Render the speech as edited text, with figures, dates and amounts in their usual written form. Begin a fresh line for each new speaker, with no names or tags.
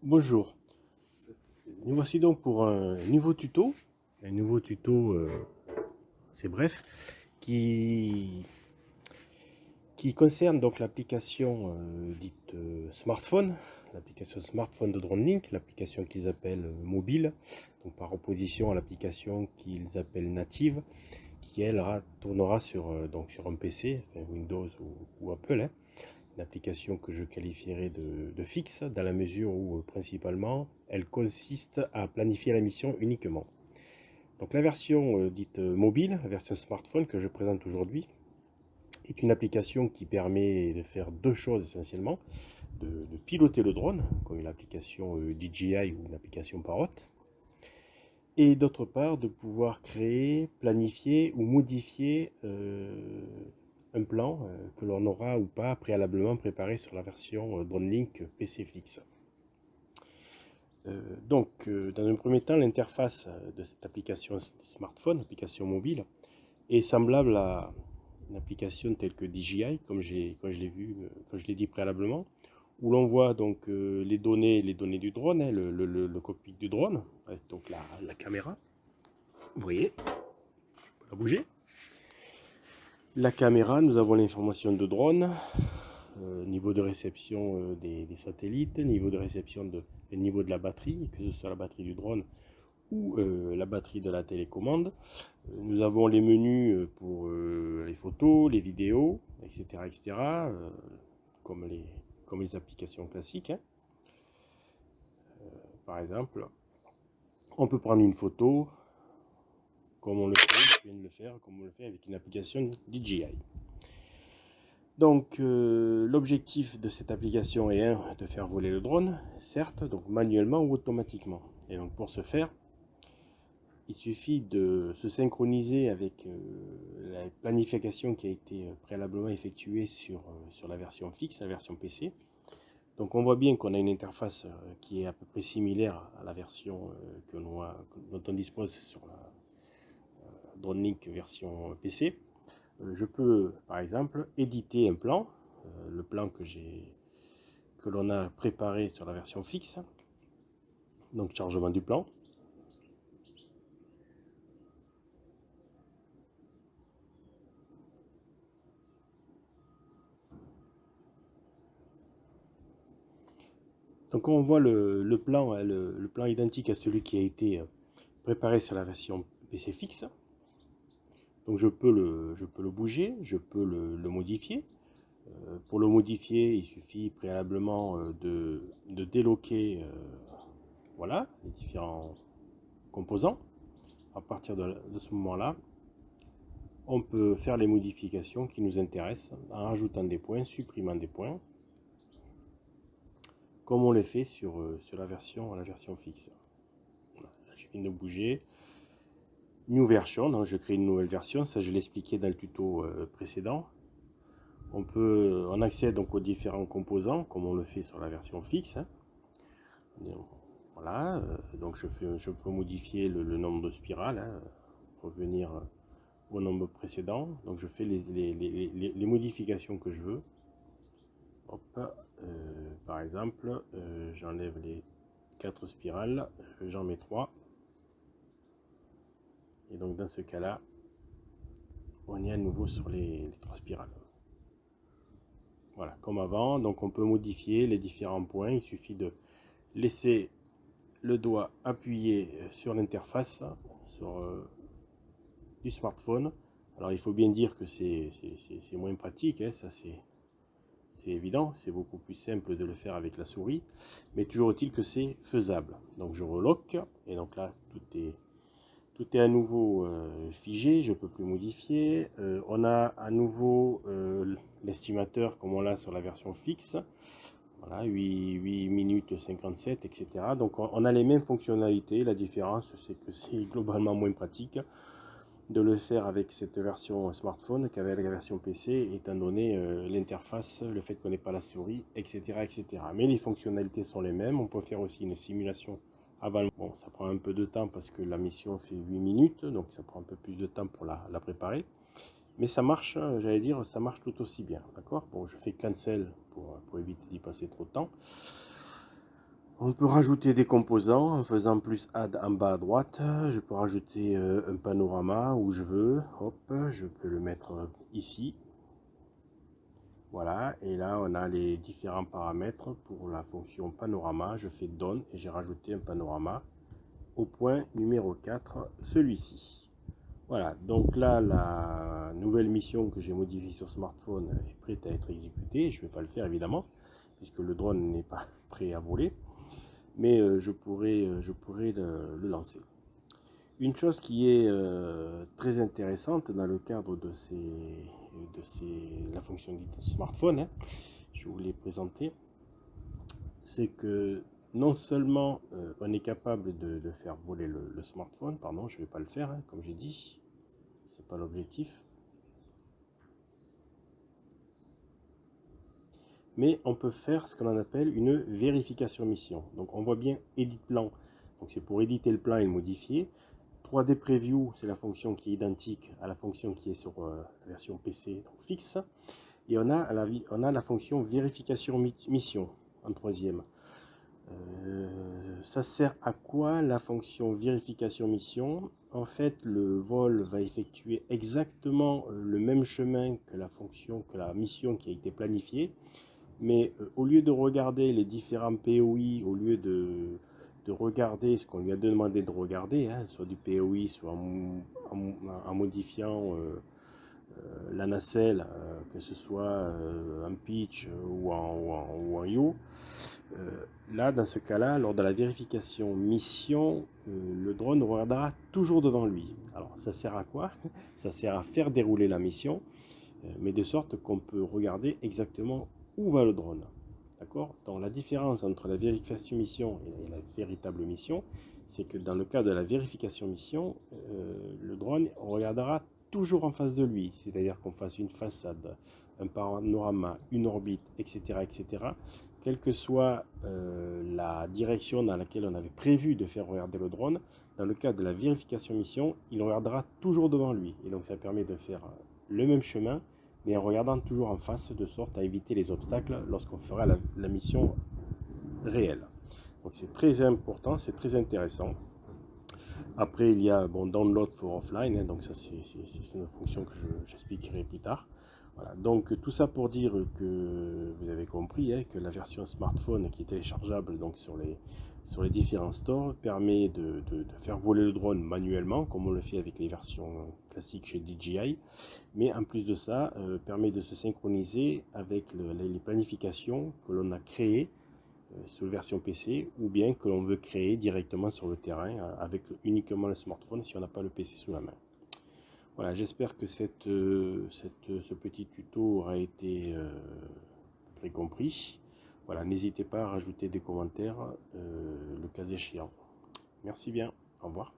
Bonjour, nous voici donc pour un nouveau tuto, c'est bref, qui, qui concerne donc l'application dite smartphone, l'application smartphone de DroneLink, l'application qu'ils appellent mobile, donc par opposition à l'application qu'ils appellent native, qui elle tournera donc sur un PC, enfin Windows ou Apple, hein. Une application que je qualifierais de fixe, dans la mesure où principalement elle consiste à planifier la mission uniquement. Donc la version dite mobile, la version smartphone que je présente aujourd'hui, est une application qui permet de faire deux choses essentiellement, de piloter le drone, comme une application DJI ou une application Parrot, et d'autre part de pouvoir créer, planifier ou modifier un plan que l'on aura ou pas préalablement préparé sur la version DroneLink PC fixe. Dans un premier temps, l'interface de cette application smartphone, application mobile, est semblable à une application telle que DJI, comme je l'ai dit préalablement, où l'on voit donc les données du drone, hein, le cockpit du drone, avec donc la caméra. Vous voyez, je peux la bouger. La caméra, nous avons l'information de drone, niveau de réception des satellites, niveau de réception niveau de la batterie, que ce soit la batterie du drone ou la batterie de la télécommande. Nous avons les menus pour les photos, les vidéos, etc. etc. Comme les applications classiques, hein. Par exemple, on peut prendre une photo comme on le fait, je viens de le faire, comme on le fait avec une application DJI. Donc l'objectif de cette application est de faire voler le drone, certes, donc manuellement ou automatiquement. Et donc pour ce faire, il suffit de se synchroniser avec la planification qui a été préalablement effectuée sur la version fixe, la version PC. Donc on voit bien qu'on a une interface qui est à peu près similaire à la version dont on dispose sur la DroneLink version PC. Je peux par exemple éditer un plan, le plan que l'on a préparé sur la version fixe. Donc chargement du plan. Donc on voit le plan identique à celui qui a été préparé sur la version PC fixe. Donc je peux le bouger, je peux le modifier. Pour le modifier, il suffit préalablement de déloquer voilà, les différents composants. À partir de ce moment-là, on peut faire les modifications qui nous intéressent en rajoutant des points, supprimant des points, comme on le fait sur la version fixe. Voilà, là, je viens de bouger. New version, donc je crée une nouvelle version, ça je l'expliquais dans le tuto précédent. On accède donc aux différents composants, comme on le fait sur la version fixe, hein. Voilà, donc je peux modifier le nombre de spirales, hein, revenir au nombre précédent. Donc je fais les modifications que je veux. Hop, par exemple, j'enlève les 4 spirales, j'en mets 3. Et donc dans ce cas-là, on est à nouveau sur les 3 spirales. Voilà, comme avant. Donc on peut modifier les différents points. Il suffit de laisser le doigt appuyé sur l'interface du smartphone. Alors il faut bien dire que c'est moins pratique, hein, ça c'est évident, c'est beaucoup plus simple de le faire avec la souris, mais toujours est-il que c'est faisable. Donc je relock, et donc là tout est à nouveau figé, je ne peux plus modifier. On a à nouveau l'estimateur comme on l'a sur la version fixe. Voilà, 8 minutes 57, etc. Donc on a les mêmes fonctionnalités. La différence, c'est que c'est globalement moins pratique de le faire avec cette version smartphone qu'avec la version PC, étant donné l'interface, le fait qu'on n'ait pas la souris, etc., etc. Mais les fonctionnalités sont les mêmes. On peut faire aussi une simulation avant. Bon, ça prend un peu de temps parce que la mission fait 8 minutes, donc ça prend un peu plus de temps pour la préparer. Mais ça marche, j'allais dire, ça marche tout aussi bien, d'accord. Bon, je fais cancel pour éviter d'y passer trop de temps. On peut rajouter des composants en faisant plus add en bas à droite. Je peux rajouter un panorama où je veux. Hop, je peux le mettre ici. Voilà, et là on a les différents paramètres pour la fonction panorama. Je fais done et j'ai rajouté un panorama au point numéro 4, celui-ci. Voilà, donc là la nouvelle mission que j'ai modifiée sur smartphone est prête à être exécutée. Je ne vais pas le faire évidemment, puisque le drone n'est pas prêt à voler, mais je pourrais le lancer. Une chose qui est très intéressante dans le cadre de la fonction dite smartphone, hein, je voulais présenter, c'est que non seulement on est capable de faire voler le smartphone, pardon, je ne vais pas le faire, hein, comme j'ai dit, c'est pas l'objectif, mais on peut faire ce qu'on appelle une vérification mission. Donc on voit bien Edit Plan, donc c'est pour éditer le plan et le modifier. 3D Preview, c'est la fonction qui est identique à la fonction qui est sur la version PC donc fixe. Et on a la fonction vérification mission en troisième. Ça sert à quoi la fonction vérification mission? En fait, le vol va effectuer exactement le même chemin que la mission qui a été planifiée. Mais au lieu de regarder les différents POI, au lieu de regarder ce qu'on lui a demandé de regarder, hein, soit du POI, soit en modifiant la nacelle, que ce soit en pitch ou en yaw, là, dans ce cas-là, lors de la vérification mission, le drone regardera toujours devant lui. Alors, ça sert à quoi? Ça sert à faire dérouler la mission, mais de sorte qu'on peut regarder exactement où va le drone. D'accord? Donc la différence entre la vérification mission et la véritable mission, c'est que dans le cas de la vérification mission, le drone regardera toujours en face de lui, c'est-à-dire qu'on fasse une façade, un panorama, une orbite, etc., etc., quelle que soit la direction dans laquelle on avait prévu de faire regarder le drone, dans le cas de la vérification mission, il regardera toujours devant lui. Et donc ça permet de faire le même chemin, mais en regardant toujours en face, de sorte à éviter les obstacles lorsqu'on fera la mission réelle. Donc c'est très important, c'est très intéressant. Après, il y a download for offline, hein, donc ça c'est une fonction que j'expliquerai plus tard. Voilà, donc tout ça pour dire que vous avez compris hein, que la version smartphone qui est téléchargeable donc sur les différents stores permet de faire voler le drone manuellement, comme on le fait avec les versions classiques chez DJI, mais en plus de ça, permet de se synchroniser avec les planifications que l'on a créées sur la version PC, ou bien que l'on veut créer directement sur le terrain avec uniquement le smartphone si on n'a pas le PC sous la main. Voilà, j'espère que ce petit tuto aura été très compris. Voilà, n'hésitez pas à rajouter des commentaires le cas échéant. Merci bien, au revoir.